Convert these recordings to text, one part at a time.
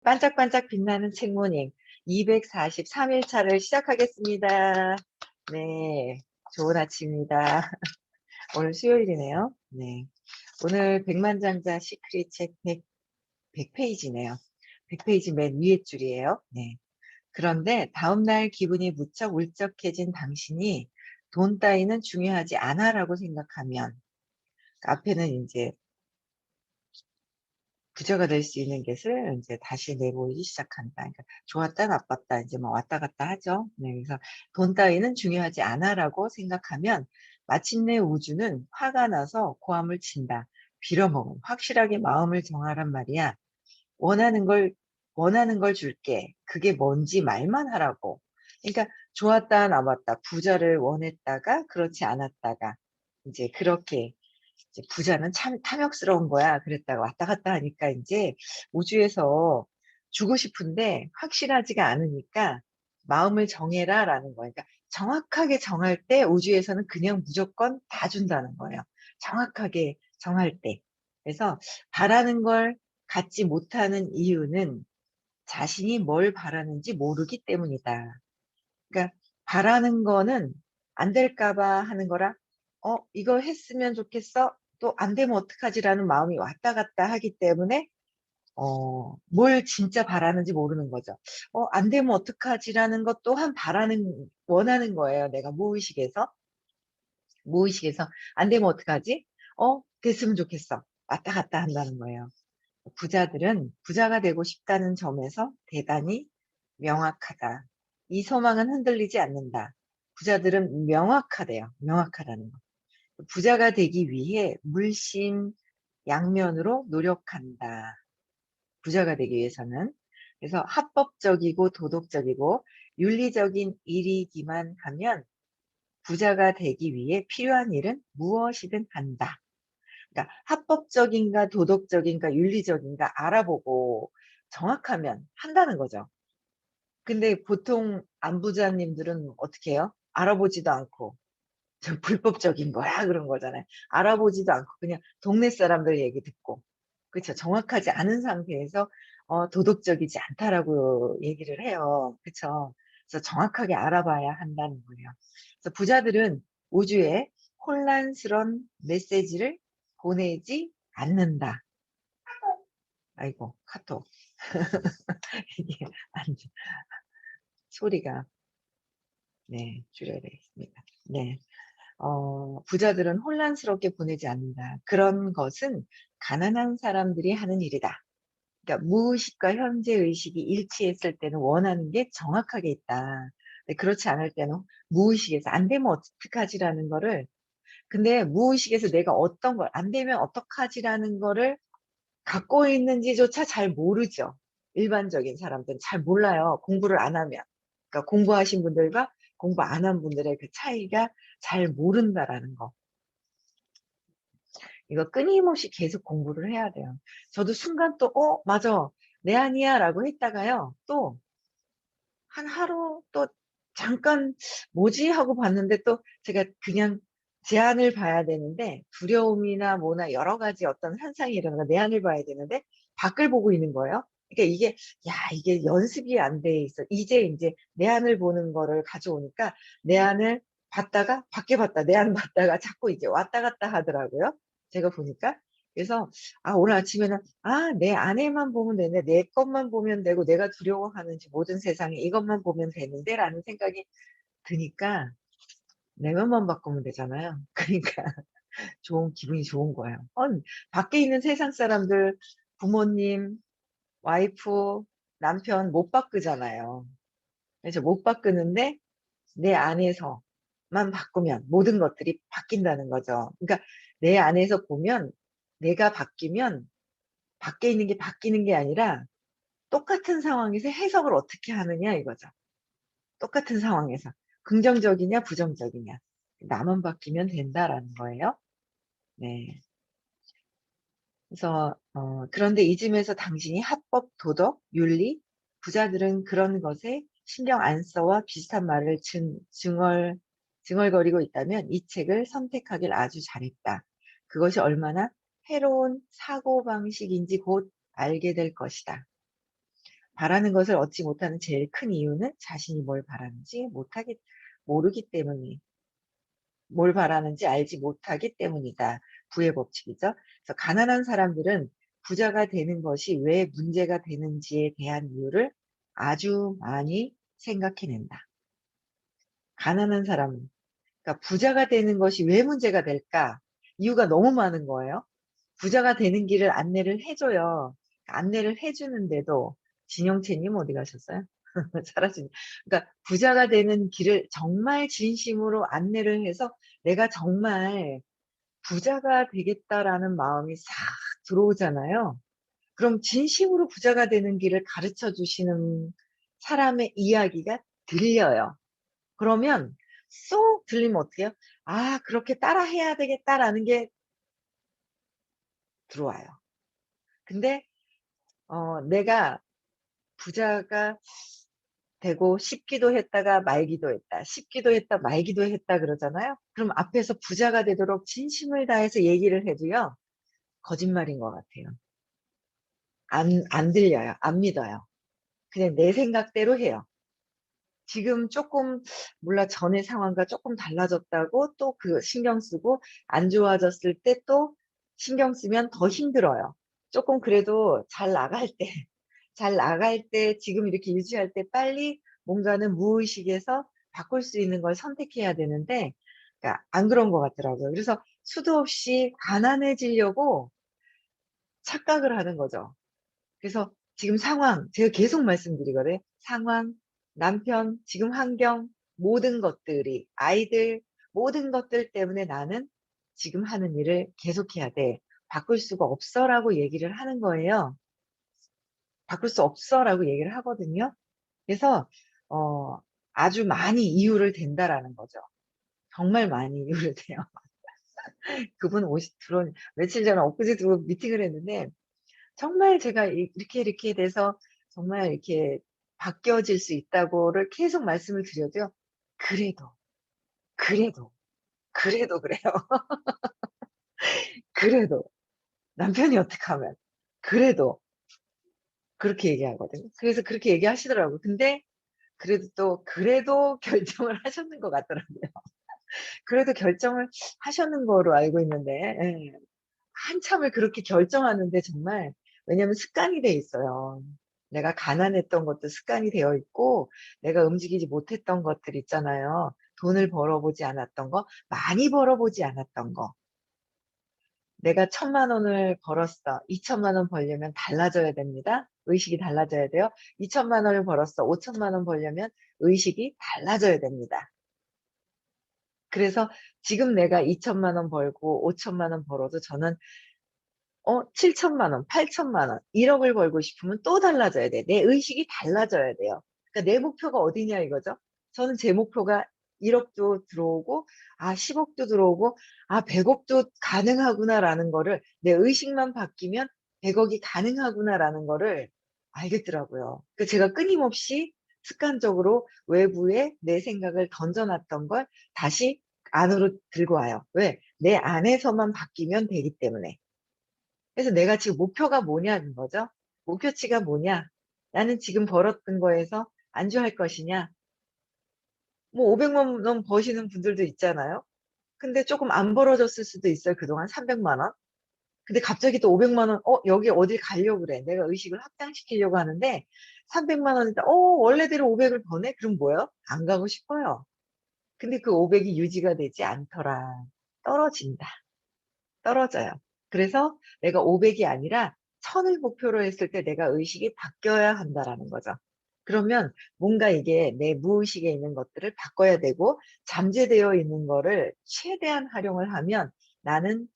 반짝반짝 빛나는 책모닝 243일차를 시작하겠습니다. 네, 좋은 아침입니다. 오늘 수요일이네요. 네, 오늘 백만장자 시크릿 책 100페이지네요. 100페이지 맨 위에 줄이에요. 네. 그런데 다음날 기분이 무척 울적해진 당신이 돈 따위는 중요하지 않아라고 생각하면, 앞에는 이제 부자가 될 수 있는 것을 이제 다시 내보이기 시작한다. 그러니까 좋았다, 나빴다, 이제 뭐 왔다 갔다 하죠. 네, 그래서 돈 따위는 중요하지 않아라고 생각하면 마침내 우주는 화가 나서 고함을 친다. 빌어먹은 확실하게 마음을 정하란 말이야. 원하는 걸 원하는 걸 줄게. 그게 뭔지 말만 하라고. 그러니까 좋았다, 나빴다. 부자를 원했다가 그렇지 않았다가 이제 그렇게 이제 부자는 참 탐욕스러운 거야. 그랬다가 왔다 갔다 하니까 이제 우주에서 주고 싶은데 확실하지가 않으니까 마음을 정해라라는 거예요. 그러니까 정확하게 정할 때 우주에서는 그냥 무조건 다 준다는 거예요. 정확하게 정할 때. 그래서 바라는 걸 갖지 못하는 이유는 자신이 뭘 바라는지 모르기 때문이다. 그러니까 바라는 거는 안 될까 봐 하는 거라 이거 했으면 좋겠어. 또 안 되면 어떡하지라는 마음이 왔다 갔다 하기 때문에 뭘 진짜 바라는지 모르는 거죠. 안 되면 어떡하지라는 것 또한 원하는 거예요. 내가 무의식에서 안 되면 어떡하지? 됐으면 좋겠어. 왔다 갔다 한다는 거예요. 부자들은 부자가 되고 싶다는 점에서 대단히 명확하다. 이 소망은 흔들리지 않는다. 부자들은 명확하대요. 명확하다는 거. 부자가 되기 위해 물심양면으로 노력한다. 부자가 되기 위해서는. 그래서 합법적이고 도덕적이고 윤리적인 일이기만 하면 부자가 되기 위해 필요한 일은 무엇이든 한다. 그러니까 합법적인가 도덕적인가 윤리적인가 알아보고 정확하면 한다는 거죠. 근데 보통 안부자님들은 어떻게 해요? 알아보지도 않고 저 불법적인 거야 그런 거잖아요. 알아보지도 않고 그냥 동네 사람들 얘기 듣고, 그렇죠. 정확하지 않은 상태에서 도덕적이지 않다라고 얘기를 해요. 그렇죠. 그래서 정확하게 알아봐야 한다는 거예요. 그래서 부자들은 우주에 혼란스러운 메시지를 보내지 않는다. 아이고, 카톡. 이게 소리가, 네, 줄여야 되겠습니다. 네. 부자들은 혼란스럽게 보내지 않는다. 그런 것은 가난한 사람들이 하는 일이다. 그러니까 무의식과 현재의식이 일치했을 때는 원하는 게 정확하게 있다. 근데 그렇지 않을 때는 무의식에서 안 되면 어떡하지라는 거를, 근데 무의식에서 내가 어떤 걸 안 되면 어떡하지라는 거를 갖고 있는지조차 잘 모르죠. 일반적인 사람들은 잘 몰라요. 공부를 안 하면. 그러니까 공부하신 분들과 공부 안 한 분들의 그 차이가 잘 모른다라는 거. 이거 끊임없이 계속 공부를 해야 돼요. 저도 순간 또, 맞아. 내 아니야 라고 했다가요. 또 한 하루 또 잠깐 뭐지 하고 봤는데 또 제가 그냥 제 안을 봐야 되는데 두려움이나 뭐나 여러 가지 어떤 현상이 일어나가 내 안을 봐야 되는데 밖을 보고 있는 거예요. 그러니까 이게 이게 연습이 안 돼 있어. 이제 내 안을 보는 거를 가져오니까 내 안을 봤다가 밖에 봤다 내 안 봤다가 자꾸 이제 왔다 갔다 하더라고요. 제가 보니까. 그래서 오늘 아침에는 내 안에만 보면 되는데 내 것만 보면 되고 내가 두려워하는지 모든 세상에 이것만 보면 되는데 라는 생각이 드니까 내면만 바꾸면 되잖아요. 그러니까 기분이 좋은 거예요. 밖에 있는 세상 사람들, 부모님, 와이프, 남편 못 바꾸잖아요. 그래서 못 바꾸는데 내 안에서만 바꾸면 모든 것들이 바뀐다는 거죠. 그러니까 내 안에서 보면 내가 바뀌면 밖에 있는 게 바뀌는 게 아니라 똑같은 상황에서 해석을 어떻게 하느냐 이거죠. 똑같은 상황에서 긍정적이냐 부정적이냐 나만 바뀌면 된다라는 거예요. 네. 그래서 그런데 이쯤에서 당신이 합법, 도덕, 윤리, 부자들은 그런 것에 신경 안 써와 비슷한 말을 증얼거리고 있다면 이 책을 선택하길 아주 잘했다. 그것이 얼마나 해로운 사고방식인지 곧 알게 될 것이다. 바라는 것을 얻지 못하는 제일 큰 이유는 자신이 뭘 바라는지 모르기 때문이 뭘 바라는지 알지 못하기 때문이다. 부의 법칙이죠. 그래서 가난한 사람들은 부자가 되는 것이 왜 문제가 되는지에 대한 이유를 아주 많이 생각해낸다. 가난한 사람은. 그러니까 부자가 되는 것이 왜 문제가 될까? 이유가 너무 많은 거예요. 부자가 되는 길을 안내를 해줘요. 안내를 해주는데도 진영채님 어디 가셨어요? 사라진. 그러니까 부자가 되는 길을 정말 진심으로 안내를 해서 내가 정말 부자가 되겠다라는 마음이 싹 들어오잖아요. 그럼 진심으로 부자가 되는 길을 가르쳐 주시는 사람의 이야기가 들려요. 그러면 쏙 들리면 어떻게 해요? 아, 그렇게 따라 해야 되겠다라는 게 들어와요. 근데 내가 부자가 되고 싶기도 했다가 말기도 했다. 싶기도 했다, 말기도 했다 그러잖아요. 그럼 앞에서 부자가 되도록 진심을 다해서 얘기를 해도요. 거짓말인 것 같아요. 안 들려요. 안 믿어요. 그냥 내 생각대로 해요. 지금 조금 몰라 전의 상황과 조금 달라졌다고 또 그 신경 쓰고 안 좋아졌을 때 또 신경 쓰면 더 힘들어요. 조금 그래도 잘 나갈 때 잘 나갈 때 지금 이렇게 유지할 때 빨리 뭔가는 무의식에서 바꿀 수 있는 걸 선택해야 되는데 그러니까 안 그런 것 같더라고요. 그래서 수도 없이 가난해지려고 착각을 하는 거죠. 그래서 지금 상황, 제가 계속 말씀드리거든요. 상황, 남편, 지금 환경, 모든 것들이, 아이들, 모든 것들 때문에 나는 지금 하는 일을 계속해야 돼. 바꿀 수가 없어 라고 얘기를 하는 거예요. 바꿀 수 없어 라고 얘기를 하거든요. 그래서, 어, 아주 많이 이유를 댄다라는 거죠. 정말 많이 이유를 대요. 그분 며칠 전에 엊그제 들어 미팅을 했는데, 정말 제가 이렇게 돼서 정말 이렇게 바뀌어질 수 있다고를 계속 말씀을 드려도요. 그래도, 그래도, 그래도 그래요. 그래도 남편이 어떻게 하면 그래도 그렇게 얘기하거든요. 그래서 그렇게 얘기하시더라고요. 근데 그래도 결정을 하셨는 것 같더라고요. 그래도 결정을 하셨는 거로 알고 있는데 예. 한참을 그렇게 결정하는데 정말 왜냐면 습관이 돼 있어요. 내가 가난했던 것도 습관이 되어 있고 내가 움직이지 못했던 것들 있잖아요. 돈을 벌어보지 않았던 거, 많이 벌어보지 않았던 거. 내가 1,000만 원을 벌었어. 2천만 원 벌려면 달라져야 됩니다. 의식이 달라져야 돼요. 2천만 원을 벌었어. 5천만 원 벌려면 의식이 달라져야 됩니다. 그래서 지금 내가 2천만 원 벌고 5천만 원 벌어도 저는 7천만 원, 8천만 원, 1억을 벌고 싶으면 또 달라져야 돼. 내 의식이 달라져야 돼요. 그러니까 내 목표가 어디냐 이거죠. 저는 제 목표가 1억도 들어오고, 10억도 들어오고, 100억도 가능하구나라는 거를 내 의식만 바뀌면 100억이 가능하구나라는 거를 알겠더라고요. 그 제가 끊임없이 습관적으로 외부에 내 생각을 던져놨던 걸 다시 안으로 들고 와요. 왜? 내 안에서만 바뀌면 되기 때문에. 그래서 내가 지금 목표가 뭐냐는 거죠. 목표치가 뭐냐? 나는 지금 벌었던 거에서 안주할 것이냐? 뭐 500만 원 버시는 분들도 있잖아요. 근데 조금 안 벌어졌을 수도 있어요. 그동안 300만 원. 근데 갑자기 또 500만 원, 여기 어딜 가려고 그래. 내가 의식을 확장시키려고 하는데 300만 원이다. 원래대로 500을 버네? 그럼 뭐예요? 안 가고 싶어요. 근데 그 500이 유지가 되지 않더라. 떨어진다. 떨어져요. 그래서 내가 500이 아니라 1000을 목표로 했을 때 내가 의식이 바뀌어야 한다라는 거죠. 그러면 뭔가 이게 내 무의식에 있는 것들을 바꿔야 되고 잠재되어 있는 거를 최대한 활용을 하면 나는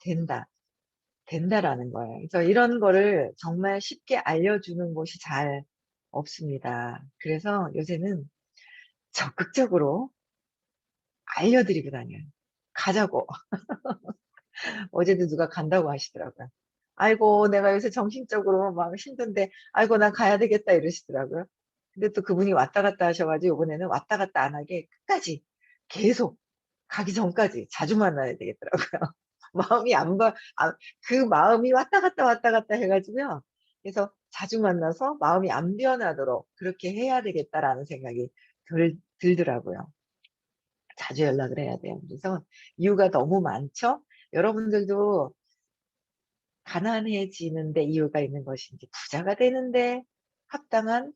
된다라는 거예요. 그래서 이런 거를 정말 쉽게 알려주는 곳이 잘 없습니다. 그래서 요새는 적극적으로 알려드리고 다녀요. 가자고. 어제도 누가 간다고 하시더라고요. 아이고, 내가 요새 정신적으로 막 힘든데, 아이고, 난 가야 되겠다 이러시더라고요. 근데 또 그분이 왔다 갔다 하셔가지고, 이번에는 왔다 갔다 안 하게 끝까지 계속 가기 전까지 자주 만나야 되겠더라고요. 마음이 안 봐, 그 마음이 왔다 갔다 해가지고요. 그래서 자주 만나서 마음이 안 변하도록 그렇게 해야 되겠다라는 생각이 들더라고요. 자주 연락을 해야 돼요. 그래서 이유가 너무 많죠? 여러분들도 가난해지는데 이유가 있는 것인지, 부자가 되는데 합당한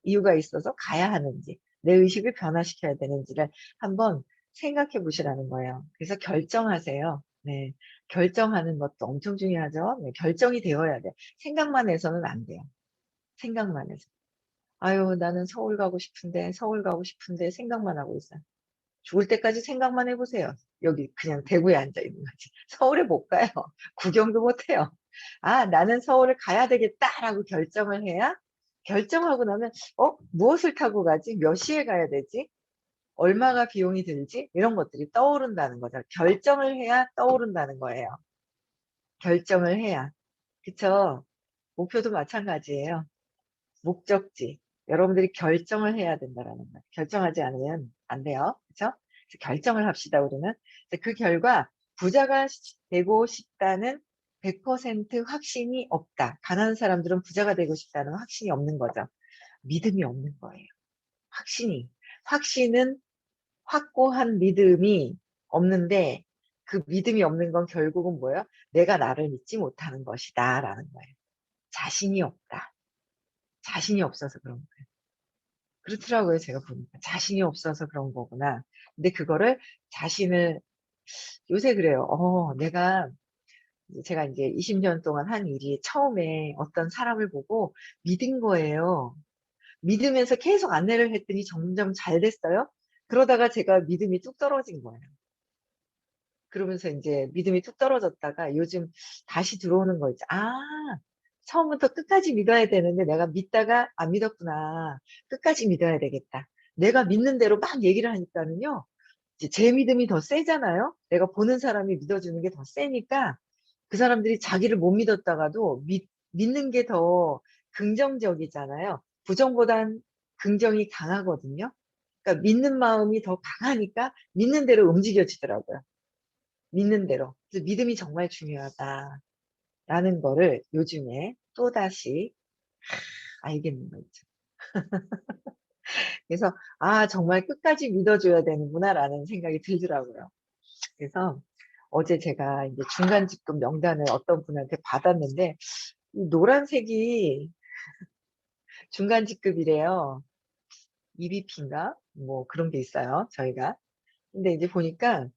이유가 있어서 가야 하는지, 내 의식을 변화시켜야 되는지를 한번 생각해 보시라는 거예요. 그래서 결정하세요. 네. 결정하는 것도 엄청 중요하죠. 네. 결정이 되어야 돼요. 생각만 해서는 안 돼요. 생각만 해서. 아유, 나는 서울 가고 싶은데, 서울 가고 싶은데 생각만 하고 있어요. 죽을 때까지 생각만 해보세요. 여기 그냥 대구에 앉아 있는 거지. 서울에 못 가요. 구경도 못 해요. 아, 나는 서울을 가야 되겠다라고 결정을 해야, 결정하고 나면, 무엇을 타고 가지? 몇 시에 가야 되지? 얼마가 비용이 들지? 이런 것들이 떠오른다는 거죠. 결정을 해야 떠오른다는 거예요. 결정을 해야. 그쵸? 목표도 마찬가지예요. 목적지. 여러분들이 결정을 해야 된다라는 거예요. 결정하지 않으면 안 돼요. 그쵸? 그래서 결정을 합시다, 우리는. 그 결과, 부자가 되고 싶다는 100% 확신이 없다. 가난한 사람들은 부자가 되고 싶다는 확신이 없는 거죠. 믿음이 없는 거예요. 확신은 확고한 믿음이 없는데, 그 믿음이 없는 건 결국은 뭐예요? 내가 나를 믿지 못하는 것이다. 라는 거예요. 자신이 없다. 자신이 없어서 그런 거예요. 그렇더라고요, 제가 보니까. 자신이 없어서 그런 거구나. 근데 그거를 자신을, 요새 그래요. 제가 이제 20년 동안 한 일이 처음에 어떤 사람을 보고 믿은 거예요. 믿으면서 계속 안내를 했더니 점점 잘 됐어요. 그러다가 제가 믿음이 뚝 떨어진 거예요. 그러면서 이제 믿음이 뚝 떨어졌다가 요즘 다시 들어오는 거 있죠. 처음부터 끝까지 믿어야 되는데 내가 믿다가 안 믿었구나. 끝까지 믿어야 되겠다. 내가 믿는 대로 막 얘기를 하니까는요. 이제 제 믿음이 더 세잖아요. 내가 보는 사람이 믿어주는 게 더 세니까 그 사람들이 자기를 못 믿었다가도 믿는 게 더 긍정적이잖아요. 부정보단 긍정이 강하거든요. 그러니까 믿는 마음이 더 강하니까 믿는 대로 움직여지더라고요. 믿는 대로. 그래서 믿음이 정말 중요하다라는 거를 요즘에 또다시 알겠는 거죠. 그래서 정말 끝까지 믿어줘야 되는구나라는 생각이 들더라고요. 그래서 어제 제가 이제 중간 직급 명단을 어떤 분한테 받았는데 이 노란색이 중간 직급이래요. EBP인가? 뭐 그런 게 있어요, 저희가. 근데 이제 보니까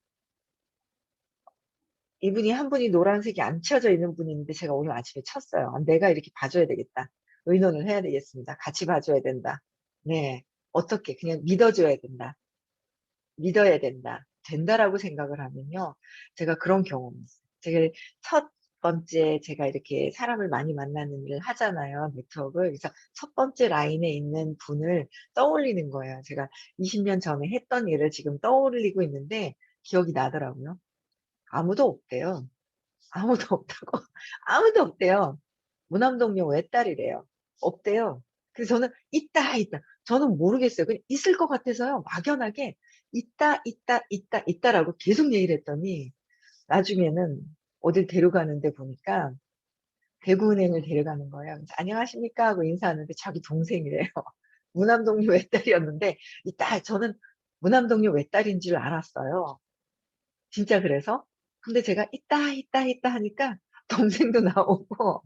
이분이 한 분이 노란색이 안 쳐져 있는 분이 있는데 제가 오늘 아침에 쳤어요. 내가 이렇게 봐줘야 되겠다. 의논을 해야 되겠습니다. 같이 봐줘야 된다. 네. 어떻게 그냥 믿어줘야 된다. 믿어야 된다. 된다라고 생각을 하면요. 제가 그런 경험이 있어요. 제가 첫 번째 제가 이렇게 사람을 많이 만나는 일을 하잖아요. 네트워크를. 그래서 첫 번째 라인에 있는 분을 떠올리는 거예요. 제가 20년 전에 했던 일을 지금 떠올리고 있는데 기억이 나더라고요. 아무도 없대요. 아무도 없다고. 아무도 없대요. 무남동녀 외딸이래요. 없대요. 그래서 저는 있다. 저는 모르겠어요. 그냥 있을 것 같아서요. 막연하게 있다라고 계속 얘기를 했더니 나중에는 어딜 데려가는데 보니까 대구은행을 데려가는 거예요. 그래서 안녕하십니까 하고 인사하는데 자기 동생이래요. 무남동녀 외딸이었는데 저는 무남동녀 외딸인 줄 알았어요. 진짜 그래서. 근데 제가 있다 하니까 동생도 나오고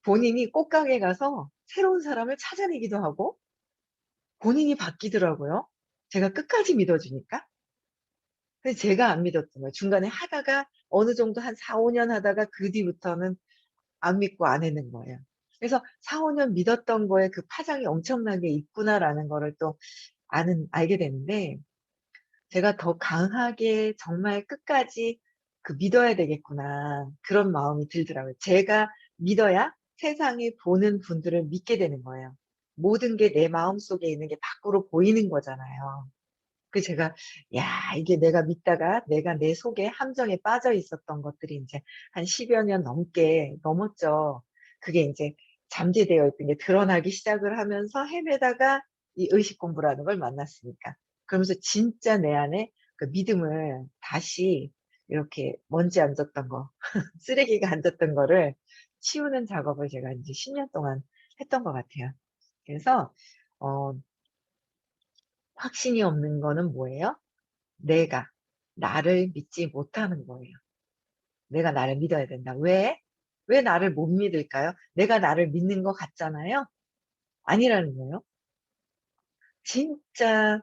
본인이 꽃가게 가서 새로운 사람을 찾아내기도 하고 본인이 바뀌더라고요. 제가 끝까지 믿어주니까. 근데 제가 안 믿었던 거예요. 중간에 하다가 어느 정도 한 4, 5년 하다가 그 뒤부터는 안 믿고 안 했는 거예요. 그래서 4, 5년 믿었던 거에 그 파장이 엄청나게 있구나라는 거를 또 알게 됐는데 제가 더 강하게 정말 끝까지 믿어야 되겠구나. 그런 마음이 들더라고요. 제가 믿어야 세상에 보는 분들을 믿게 되는 거예요. 모든 게 내 마음속에 있는 게 밖으로 보이는 거잖아요. 제가, 야, 이게 내가 믿다가 내가 내 속에 함정에 빠져 있었던 것들이 이제 한 10여 년 넘게 넘었죠. 그게 이제 잠재되어 있던 게 드러나기 시작을 하면서 헤매다가 이 의식 공부라는 걸 만났으니까. 그러면서 진짜 내 안에 그 믿음을 다시 이렇게 먼지 앉았던 거, 쓰레기가 앉았던 거를 치우는 작업을 제가 이제 10년 동안 했던 것 같아요. 그래서 어 확신이 없는 거는 뭐예요? 내가 나를 믿지 못하는 거예요. 내가 나를 믿어야 된다. 왜? 왜 나를 못 믿을까요? 내가 나를 믿는 것 같잖아요. 아니라는 거예요. 진짜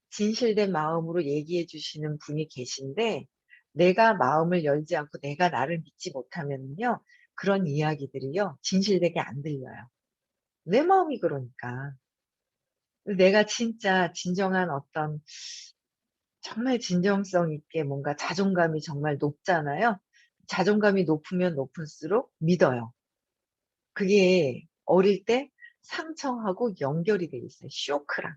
진실된 마음으로 얘기해 주시는 분이 계신데, 내가 마음을 열지 않고 내가 나를 믿지 못하면요, 그런 이야기들이요, 진실되게 안 들려요. 내 마음이 그러니까. 내가 진짜 진정한 어떤 정말 진정성 있게 뭔가 자존감이 정말 높잖아요. 자존감이 높으면 높을수록 믿어요. 그게 어릴 때 상처하고 연결이 돼 있어요. 쇼크랑.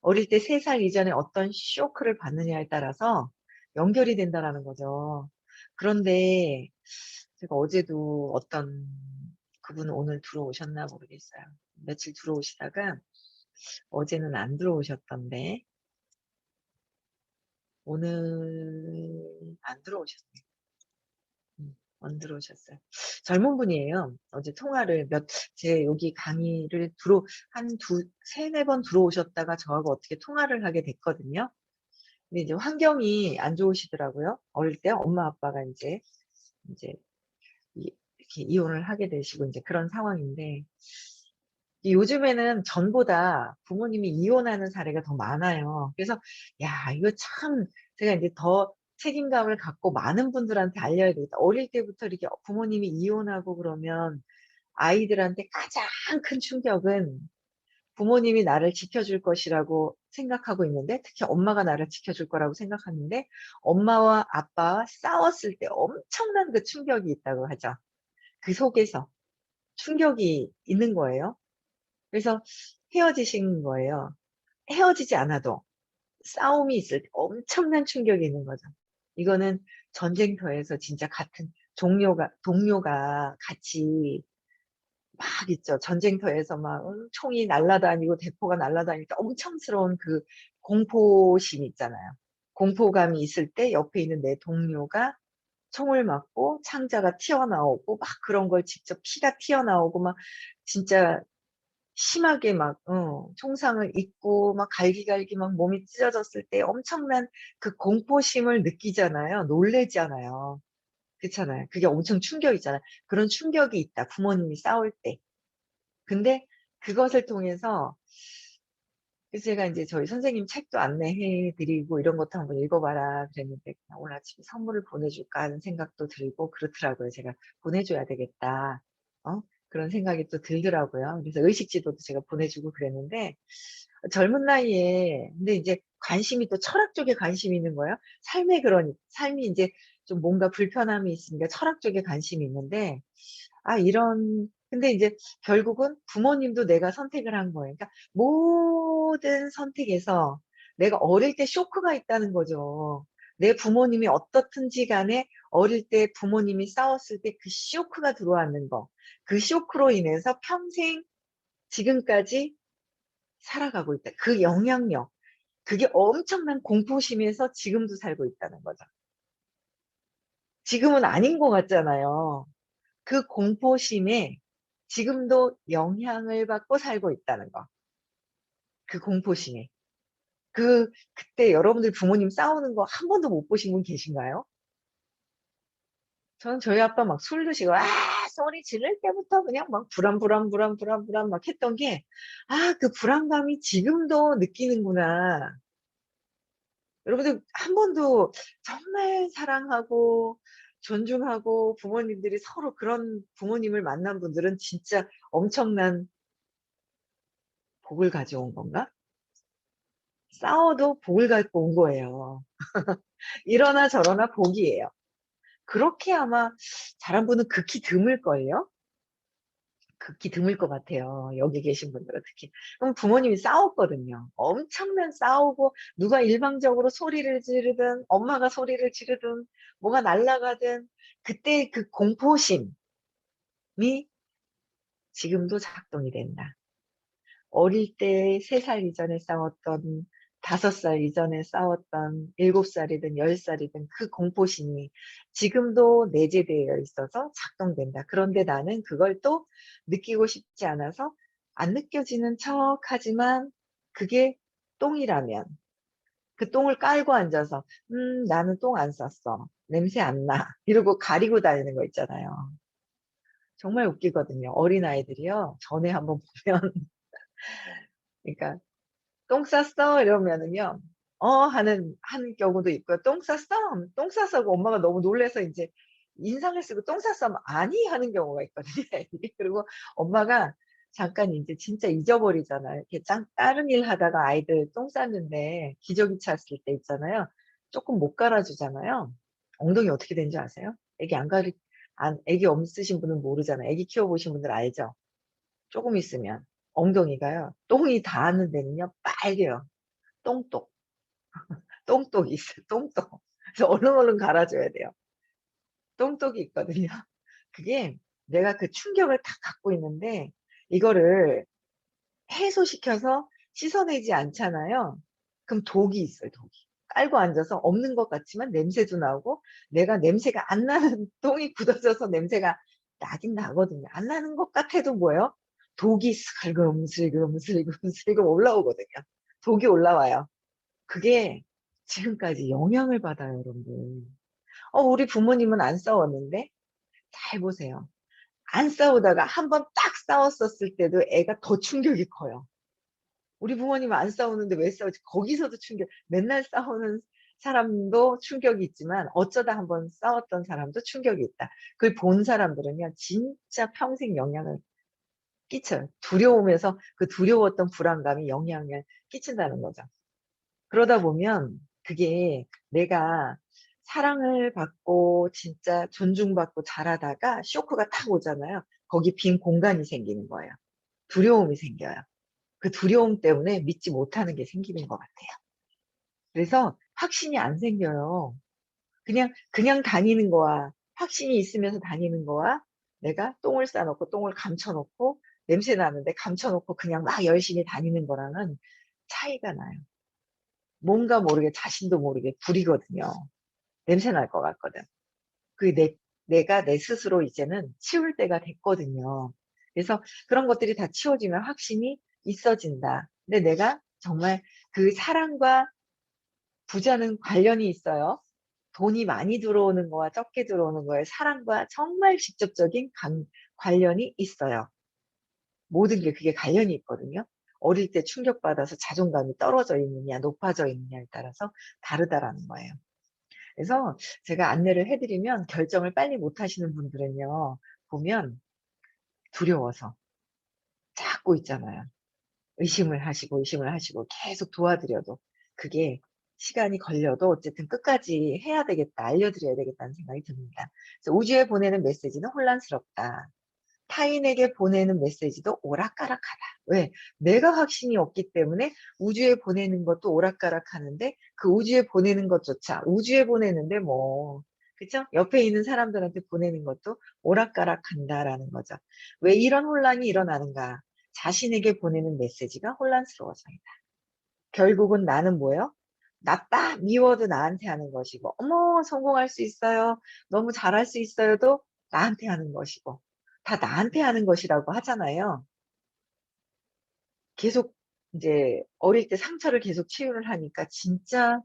어릴 때 3살 이전에 어떤 쇼크를 받느냐에 따라서 연결이 된다라는 거죠. 그런데 제가 어제도 어떤 그분은 오늘 들어오셨나 모르겠어요. 며칠 들어오시다가 어제는 안 들어오셨던데 오늘 안 들어오셨어요. 안 들어오셨어요. 젊은 분이에요. 어제 통화를 제 여기 강의를 한 세네 번 들어오셨다가 저하고 어떻게 통화를 하게 됐거든요. 근데 이제 환경이 안 좋으시더라고요. 어릴 때 엄마 아빠가 이제 이렇게 이혼을 하게 되시고 이제 그런 상황인데, 이 요즘에는 전보다 부모님이 이혼하는 사례가 더 많아요. 그래서 야, 이거 참 제가 이제 더 책임감을 갖고 많은 분들한테 알려야 되겠다. 어릴 때부터 이렇게 부모님이 이혼하고 그러면 아이들한테 가장 큰 충격은 부모님이 나를 지켜줄 것이라고 생각하고 있는데, 특히 엄마가 나를 지켜줄 거라고 생각하는데, 엄마와 아빠와 싸웠을 때 엄청난 그 충격이 있다고 하죠. 그 속에서 충격이 있는 거예요. 그래서 헤어지신 거예요. 헤어지지 않아도 싸움이 있을 때 엄청난 충격이 있는 거죠. 이거는 전쟁터에서 진짜 같은 동료가 같이 막 있죠. 전쟁터에서 막 총이 날아다니고 대포가 날아다닐 때 엄청스러운 그 공포심 있잖아요. 공포감이 있을 때 옆에 있는 내 동료가 총을 맞고 창자가 튀어나오고 막 그런 걸 직접 피가 튀어나오고 막 진짜 심하게 막 총상을 입고 막 갈기갈기 막 몸이 찢어졌을 때 엄청난 그 공포심을 느끼잖아요. 놀라잖아요. 그렇잖아요. 그게 엄청 충격이잖아요. 그런 충격이 있다. 부모님이 싸울 때. 근데 그것을 통해서, 그래서 제가 이제 저희 선생님 책도 안내해 드리고 이런 것도 한번 읽어봐라 그랬는데, 그냥 오늘 아침에 선물을 보내줄까 하는 생각도 들고 그렇더라고요. 제가 보내줘야 되겠다. 그런 생각이 또 들더라고요. 그래서 의식지도도 제가 보내주고 그랬는데, 젊은 나이에, 근데 이제 관심이 또 철학 쪽에 관심이 있는 거예요. 삶이 이제 좀 뭔가 불편함이 있으니까 철학 쪽에 관심이 있는데, 근데 이제 결국은 부모님도 내가 선택을 한 거예요. 그러니까 모든 선택에서 내가 어릴 때 쇼크가 있다는 거죠. 내 부모님이 어떻든지 간에 어릴 때 부모님이 싸웠을 때 그 쇼크가 들어왔는 거. 그 쇼크로 인해서 평생 지금까지 살아가고 있다. 그 영향력. 그게 엄청난 공포심에서 지금도 살고 있다는 거죠. 지금은 아닌 것 같잖아요. 그 공포심에 지금도 영향을 받고 살고 있다는 거. 그 공포심에. 그때 여러분들 부모님 싸우는 거 한 번도 못 보신 분 계신가요? 저는 저희 아빠 막 술 드시고, 소리 지를 때부터 그냥 막 불안 막 했던 게, 그 불안감이 지금도 느끼는구나. 여러분들 한 번도 정말 사랑하고 존중하고 부모님들이 서로 그런 부모님을 만난 분들은 진짜 엄청난 복을 가져온 건가? 싸워도 복을 갖고 온 거예요. 이러나 저러나 복이에요. 그렇게 아마 잘한 분은 극히 드물걸요? 극히 드물 것 같아요. 여기 계신 분들은 특히. 그럼 부모님이 싸웠거든요. 엄청난 싸우고 누가 일방적으로 소리를 지르든 엄마가 소리를 지르든 뭐가 날아가든 그때 그 공포심이 지금도 작동이 된다. 어릴 때 3살 이전에 싸웠던 5살 이전에 싸웠던 7살이든 10살이든 그 공포심이 지금도 내재되어 있어서 작동된다. 그런데 나는 그걸 또 느끼고 싶지 않아서 안 느껴지는 척 하지만 그게 똥이라면 그 똥을 깔고 앉아서 나는 똥 안 쌌어. 냄새 안 나. 이러고 가리고 다니는 거 있잖아요. 정말 웃기거든요. 어린아이들이요. 전에 한번 보면 그러니까 "똥 쌌어?" 이러면은요. 하는 경우도 있고요. "똥 쌌어?" 똥 쌌어 하고 엄마가 너무 놀라서 인제 인상을 쓰고 "똥 쌌어?" 하면 "아니." 하는 경우가 있거든요 애들이. 그리고 엄마가 잠깐 인제 진짜 잊어버리잖아요. 이렇게 다른 일 하다가 아이들 똥 쌌는데 기저귀 찼을 때 있잖아요. 쪼끔 못 갈아 주잖아요. 엉덩이 어떻게 되는 줄 아세요? 애기 안 가리 안 애기 없으신 분은 모르잖아요. 애기 키워 보신 분들 알죠? 쪼금 있으면 엉덩이가요. 똥이 닿는 데는요 빨개요. 똥똑. 똥똑이 있어요, 똥똑. 그래서 얼른 갈아 줘야 돼요. 똥똑이 있거든요. 그게 내가 그 충격을 다 갖고 있는데 이거를 해소시켜서 씻어내지 않잖아요. 그럼 독이 있어요, 독이. 깔고 앉아서 없는 것 같지만 냄새도 나고 내가 냄새가 안 나는 똥이 굳어져서 냄새가 나긴 나거든요. 안 나는 것 같아도 뭐예요? 독이 슬금 슬금 슬금 올라오거든요. 독이 올라와요. 그게 지금까지 영향을 받아요, 여러분들. 우리 부모님은 안 싸웠는데? 잘 보세요. 안 싸우다가 한 번 딱 싸웠었을 때도 애가 더 충격이 커요. 우리 부모님은 안 싸우는데 왜 싸우지? 거기서도 충격. 맨날 싸우는 사람도 충격이 있지만 어쩌다 한번 싸웠던 사람도 충격이 있다. 그걸 본 사람들은요, 진짜 평생 영향을 끼쳐요. 두려움에서 그 두려웠던 불안감이 영향을 끼친다는 거죠. 그러다 보면 그게 내가 사랑을 받고 진짜 존중받고 자라다가 쇼크가 탁 오잖아요. 거기 빈 공간이 생기는 거예요. 두려움이 생겨요. 그 두려움 때문에 믿지 못하는 게 생기는 것 같아요. 그래서 확신이 안 생겨요. 그냥 다니는 거와 확신이 있으면서 다니는 거와 내가 똥을 싸 놓고 똥을 감춰 놓고 냄새 나는데 감춰 놓고 그냥 막 열심히 다니는 거랑은 차이가 나요. 뭔가 모르게 자신도 모르게 불이거든요. 냄새 날 것 같거든. 내가 내 스스로 이제는 치울 때가 됐거든요. 그래서 그런 것들이 다 치워지면 확신이 있어진다. 근데 내가 정말 그 사랑과 부자는 관련이 있어요. 돈이 많이 들어오는 거와 적게 들어오는 거에 사랑과 정말 직접적인 관련이 있어요. 모든 게 그게 관련이 있거든요. 어릴 때 충격받아서 자존감이 떨어져 있느냐 높아져 있느냐에 따라서 다르다라는 거예요. 그래서 제가 안내를 해 드리면 결정을 빨리 못 하시는 분들은요. 보면 두려워서 찾고 있잖아요. 의심을 하시고 계속 도와드려도 그게 시간이 걸려도 어쨌든 '끝까지 해야 되겠다. 알려 드려야 되겠다.'는 생각이 듭니다. 그래서 우주에 보내는 메시지는 혼란스럽다. 타인에게 보내는 메시지도 오락가락하다. 왜? 내가 확신이 없기 때문에 우주에 보내는 것도 오락가락하는데 그 우주에 보내는 것조차 우주에 보내는데 뭐 그쵸? 옆에 있는 사람들한테 보내는 것도 오락가락한다라는 거죠. 왜 이런 혼란이 일어나는가? 자신에게 보내는 메시지가 혼란스러워서이다. 결국은 나는 뭐예요? 나빠! 미워도 나한테 하는 것이고 어머 성공할 수 있어요. 너무 잘할 수 있어요도 나한테 하는 것이고 다 나한테 하는 것이라고 하잖아요. 계속 인제 어릴 때 상처를 계속 치유를 하니까 진짜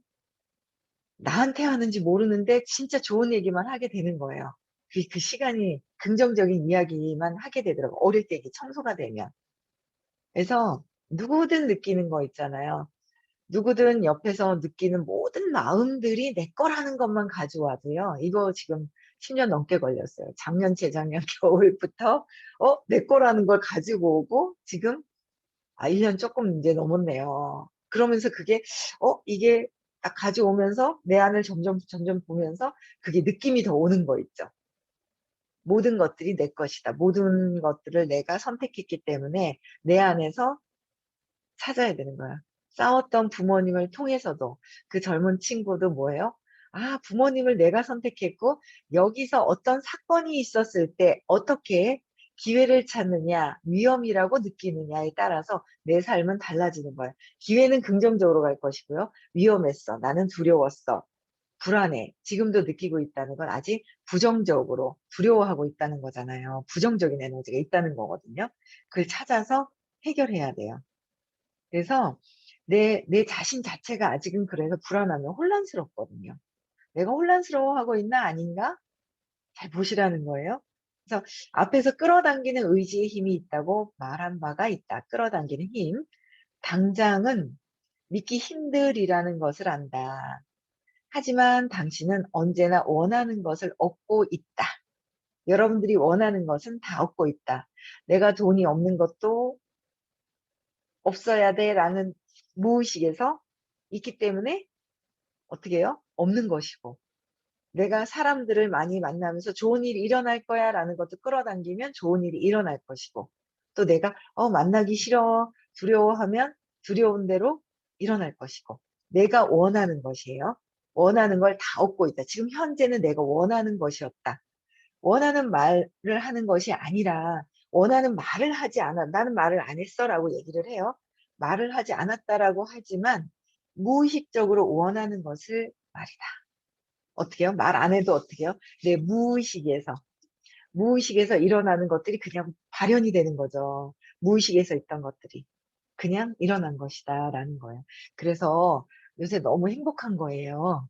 나한테 하는지 모르는데 진짜 좋은 얘기만 하게 되는 거예요. 그 시간이 긍정적인 이야기만 하게 되더라고요, 어릴 때 이게 청소가 되면. 그래서 누구든 느끼는 거 있잖아요. 누구든 옆에서 느끼는 모든 마음들이 내 거라는 것만 가져와도요. 이거 지금 10년 넘게 걸렸어요. 작년, 재작년 겨울부터 내 거라는 걸 가지고 오고 지금 1년 쪼끔 인제 넘었네요. 그러면서 그게 이게 딱 가져오면서 내 안을 점점 보면서 그게 느낌이 더 오는 거 있죠. '모든 것들이 내 것이다. 모든 것들을 내가 선택했기 때문에 내 안에서 찾아야 되는 거야.' 싸웠던 부모님을 통해서도 그 젊은 친구도 뭐예요? '아 부모님을 내가 선택했고 여기서 어떤 사건이 있었을 때 어떻게 기회를 찾느냐, 위험이라고 느끼느냐에 따라서 내 삶은 달라지는 거예요. 기회는 긍정적으로 갈 것이고요. 위험했어. 나는 두려웠어. 불안해. 지금도 느끼고 있다는 건 아직 부정적으로 두려워하고 있다는 거잖아요. 부정적인 에너지가 있다는 거거든요. 그걸 찾아서 해결해야 돼요. 그래서 내 자신 자체가 아직은 그래서 불안하면 혼란스럽거든요. 내가 혼란스러워하고 있나 아닌가? 잘 보시라는 거예요. 그래서 앞에서 끌어당기는 의지의 힘이 있다고 말한 바가 있다. 끌어당기는 힘. 당장은 믿기 힘들이라는 것을 안다. 하지만 당신은 언제나 원하는 것을 얻고 있다. 여러분들이 원하는 것은 다 얻고 있다. 내가 돈이 없는 것도 없어야 돼 라는 무의식에서 있기 때문에 어떻게 해요? 없는 것이고, 내가 사람들을 많이 만나면서 좋은 일이 일어날 거야 라는 것도 끌어당기면 좋은 일이 일어날 것이고, 또 내가 만나기 싫어 두려워하면 두려운 대로 일어날 것이고, 내가 원하는 것이에요. 원하는 걸 다 얻고 있다. 지금 현재는 내가 원하는 것이었다. 원하는 말을 하는 것이 아니라 원하는 말을 하지 않아. 나는 말을 안 했어 라고 얘기를 해요. 말을 하지 않았다라고 하지만 무의식적으로 원하는 것을 말이다. 어떻게 해요? 말 안 해도 어떻게 해요? 내 무의식에서 일어나는 것들이 그냥 발현이 되는 거죠. 무의식에서 있던 것들이 그냥 일어난 것이다 라는 거예요. 그래서 요새 너무 행복한 거예요.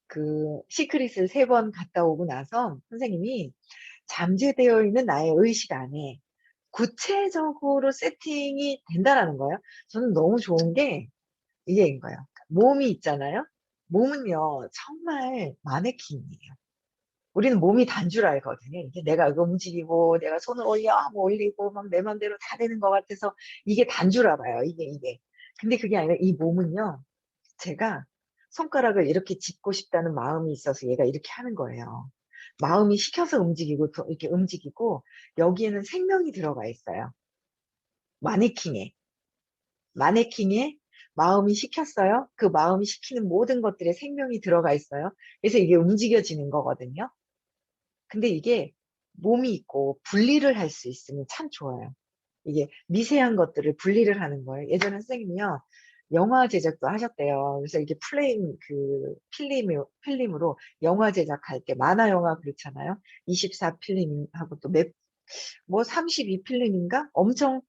그 시크릿을 3번 갔다 오고 나서 선생님이 잠재되어 있는 나의 의식 안에 구체적으로 세팅이 된다라는 거예요. 저는 너무 좋은 게 이게인 거예요. 몸이 있잖아요. 몸은요, 정말 마네킹이에요. 우리는 몸이 단 줄 알거든요. 이게 내가 이거 움직이고, 내가 손을 올려, 뭐 올리고, 막 내 맘대로 다 되는 것 같아서 이게 단 줄 알아요. 이게. 근데 그게 아니라 이 몸은요, 제가 손가락을 이렇게 짚고 싶다는 마음이 있어서 얘가 이렇게 하는 거예요. 마음이 시켜서 움직이고, 이렇게 움직이고, 여기에는 생명이 들어가 있어요. 마네킹에. 마네킹에 마음이 시켰어요. 그 마음이 시키는 모든 것들에 생명이 들어가 있어요. 그래서 이게 움직여지는 거거든요. 근데 이게 몸이 있고 분리를 할 수 있으면 참 좋아요. 이게 미세한 것들을 분리를 하는 거예요. 예전에 선생님이요, 영화 제작도 하셨대요. 그래서 이게 필름으로 영화 제작할 때, 만화 영화 그렇잖아요. 24필름하고 또 뭐 32필름인가? 엄청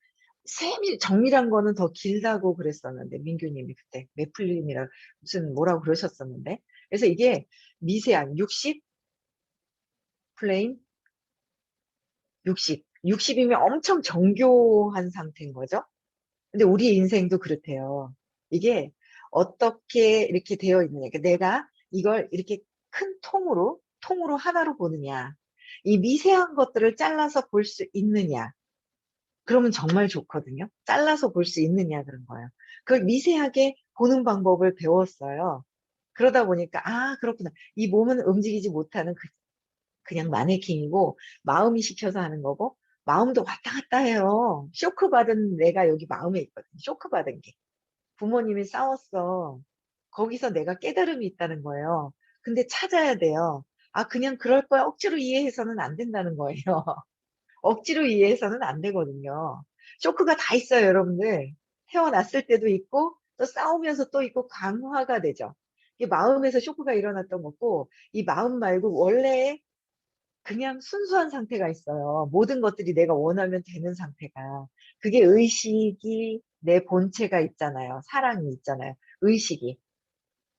정밀한 거는 더 길다고 그랬었는데, 민규님이 그때 몇 필름이라 무슨 뭐라고 그러셨었는데. 그래서 이게 미세한 60 플레인 60이면 엄청 정교한 상태인 거죠. 근데 우리 인생도 그렇대요. 이게 어떻게 이렇게 되어 있느냐. 그러니까 내가 이걸 이렇게 큰 통으로 하나로 보느냐. 이 미세한 것들을 잘라서 볼 수 있느냐. 그러면 정말 좋거든요. 잘라서 볼 수 있느냐 그런 거예요. 그걸 미세하게 보는 방법을 배웠어요. 그러다 보니까 그렇구나. 이 몸은 움직이지 못하는 그냥 마네킹이고 마음이 시켜서 하는 거고, 마음도 왔다 갔다 해요. 쇼크 받은 내가 여기 마음에 있거든요. 쇼크 받은 게. 부모님이 싸웠어. 거기서 내가 깨달음이 있다는 거예요. 근데 찾아야 돼요. 그냥 그럴 거야. 억지로 이해해서는 안 된다는 거예요. 억지로 이해해서는 안 되거든요. 쇼크가 다 있어요, 여러분들. 태어났을 때도 있고, 또 싸우면서 또 있고, 강화가 되죠. 이게 마음에서 쇼크가 일어났던 거고, 이 마음 말고 원래 그냥 순수한 상태가 있어요. 모든 것들이 내가 원하면 되는 상태가. 그게 의식이 내 본체가 있잖아요. 사랑이 있잖아요. 의식이.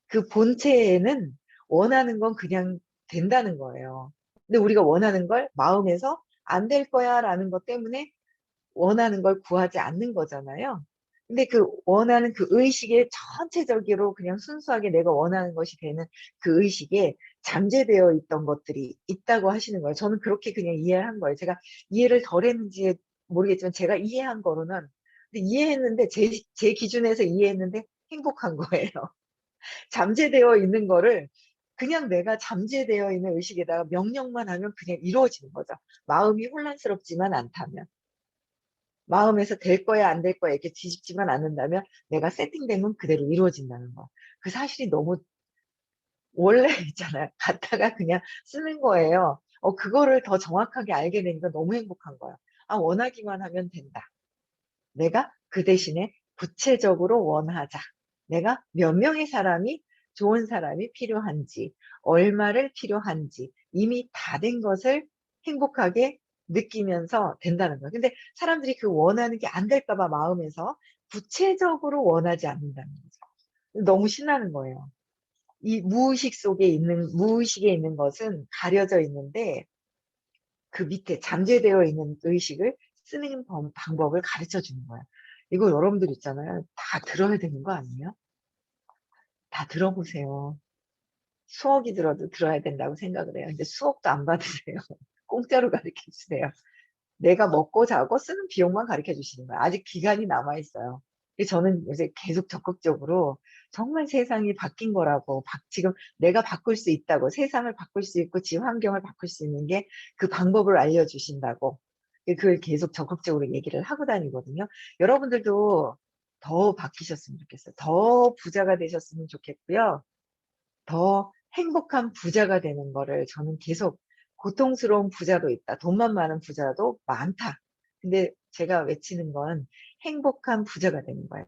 그 본체에는 원하는 건 그냥 된다는 거예요. 근데 우리가 원하는 걸 마음에서 안 될 거야 라는 것 때문에 원하는 걸 구하지 않는 거잖아요. 근데 그 원하는 그 의식에 전체적으로 그냥 순수하게 내가 원하는 것이 되는 그 의식에 잠재되어 있던 것들이 있다고 하시는 거예요. 저는 그렇게 그냥 이해를 한 거예요. 제가 이해를 덜 했는지 모르겠지만 제가 이해한 거로는, 근데 이해했는데 제 기준에서 이해했는데 행복한 거예요. 잠재되어 있는 거를 그냥 내가 잠재되어 있는 의식에다가 명령만 하면 그냥 이루어지는 거죠. 마음이 혼란스럽지만 않다면. 마음에서 될 거야, 안 될 거야, 이렇게 뒤집지만 않는다면 내가 세팅되면 그대로 이루어진다는 거. 그 사실이 너무, 원래 있잖아요. 갖다가 그냥 쓰는 거예요. 그거를 더 정확하게 알게 되니까 너무 행복한 거예요. 아, 원하기만 하면 된다. 내가 그 대신에 구체적으로 원하자. 내가 몇 명의 사람이, 좋은 사람이 필요한지, 얼마를 필요한지 이미 다 된 것을 행복하게 느끼면서 된다는 거예요. 근데 사람들이 그 원하는 게 안 될까 봐 마음에서 구체적으로 원하지 않는다는 거죠. 너무 신나는 거예요. 이 무의식에 있는 것은 가려져 있는데 그 밑에 잠재되어 있는 의식을 쓰는 방법을 가르쳐 주는 거예요. 이거 여러분들 있잖아요. 다 들어야 되는 거 아니에요? 다 들어보세요. 수억이 들어도 들어야 된다고 생각을 해요. 근데 수억도 안 받으세요. 공짜로 가르쳐 주세요. 내가 먹고 자고 쓰는 비용만 가르쳐 주시는 거예요. 아직 기간이 남아 있어요. 그래서 저는 요새 계속 적극적으로 정말 세상이 바뀐 거라고, 지금 내가 바꿀 수 있다고, 세상을 바꿀 수 있고, 지 환경을 바꿀 수 있는 게 그 방법을 알려주신다고, 그걸 계속 적극적으로 얘기를 하고 다니거든요. 여러분들도 더 바뀌셨으면 좋겠어요. 더 부자가 되셨으면 좋겠고요. 더 행복한 부자가 되는 거를 저는 계속, 고통스러운 부자도 있다. 돈만 많은 부자도 많다. 근데 제가 외치는 건 행복한 부자가 되는 거예요.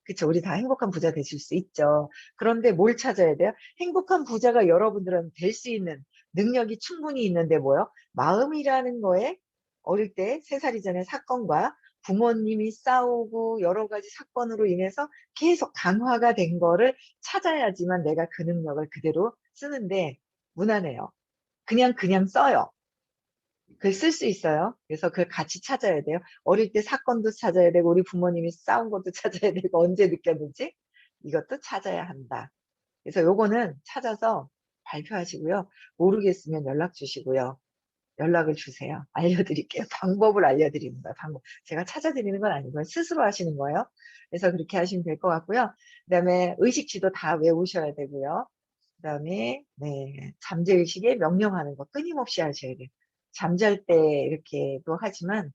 그쵸? 우리 다 행복한 부자 되실 수 있죠. 그런데 뭘 찾아야 돼요? 행복한 부자가 여러분들은 될 수 있는 능력이 충분히 있는데 뭐요? 마음이라는 거에, 어릴 때 3살 이전의 사건과 부모님이 싸우고 여러 가지 사건으로 인해서 계속 강화가 된 거를 찾아야지만 내가 그 능력을 그대로 쓰는데 무난해요. 그냥 써요. 그걸 쓸 수 있어요. 그래서 그걸 같이 찾아야 돼요. 어릴 때 사건도 찾아야 되고 우리 부모님이 싸운 것도 찾아야 되고 언제 느꼈는지 이것도 찾아야 한다. 그래서 요거는 찾아서 발표하시고요. 모르겠으면 연락 주시고요. 연락을 주세요. 알려드릴게요. 방법을 알려드리는 거예요. 방법. 제가 찾아드리는 건 아니고요. 스스로 하시는 거예요. 그래서 그렇게 하시면 될 것 같고요. 그다음에 의식지도 다 외우셔야 되고요. 그다음에 네, 잠재의식에 명령하는 거 끊임없이 하셔야 돼요. 잠잘 때 이렇게도 하지만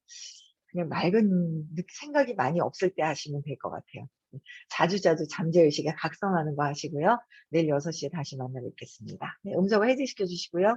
그냥 맑은 생각이 많이 없을 때 하시면 될 것 같아요. 자주자주 잠재의식에 각성하는 거 하시고요. 내일 6시에 다시 만나 뵙겠습니다. 네, 음성을 해제시켜 주시고요.